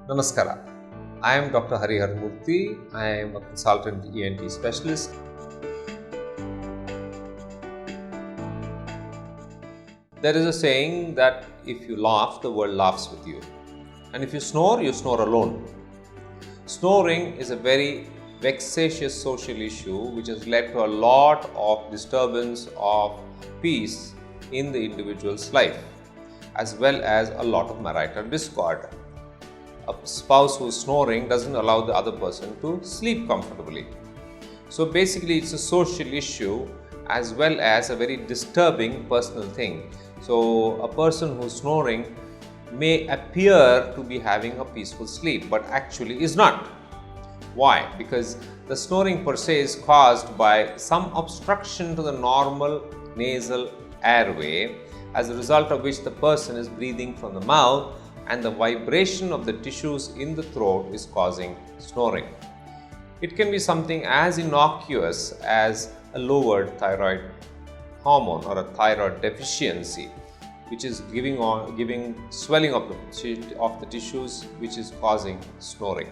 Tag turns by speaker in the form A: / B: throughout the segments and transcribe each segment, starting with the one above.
A: Namaskara. I am Dr. Harihar Murthy. I am a consultant ENT specialist. There is a saying that if you laugh, the world laughs with you. And if you snore alone. Snoring is a very vexatious social issue which has led to a lot of disturbance of peace in the individual's life, as well as a lot of marital discord. A spouse who is snoring doesn't allow the other person to sleep comfortably. So basically it's a social issue as well as a very disturbing personal thing. So a person who's snoring may appear to be having a peaceful sleep but actually is not. Why? Because the snoring per se is caused by some obstruction to the normal nasal airway, as a result of which the person is breathing from the mouth, and the vibration of the tissues in the throat is causing snoring. It can be something as innocuous as a lowered thyroid hormone or a thyroid deficiency, which is giving swelling of the tissues, which is causing snoring.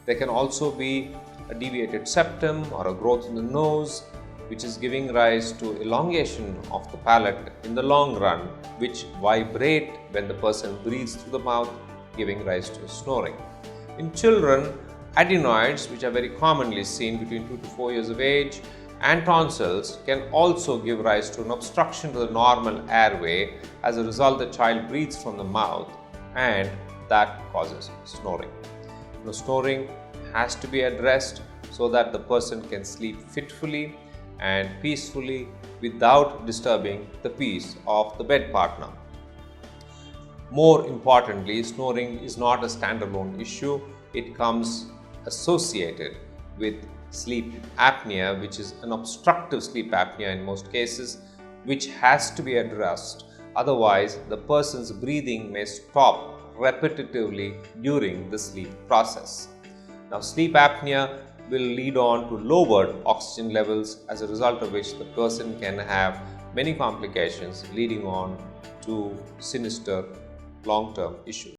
A: There can also be a deviated septum or a growth in the nose, which is giving rise to elongation of the palate in the long run, which vibrate when the person breathes through the mouth, giving rise to snoring. In children, adenoids, which are very commonly seen between 2 to 4 years of age, and tonsils can also give rise to an obstruction to the normal airway. As a result, the child breathes from the mouth, and that causes snoring. Now, snoring has to be addressed so that the person can sleep fitfully and peacefully without disturbing the peace of the bed partner. More importantly, snoring is not a standalone issue. It comes associated with sleep apnea, which is an obstructive sleep apnea in most cases, which has to be addressed. Otherwise, the person's breathing may stop repetitively during the sleep process. Now, sleep apnea will lead on to lowered oxygen levels, as a result of which the person can have many complications leading on to sinister long-term issues.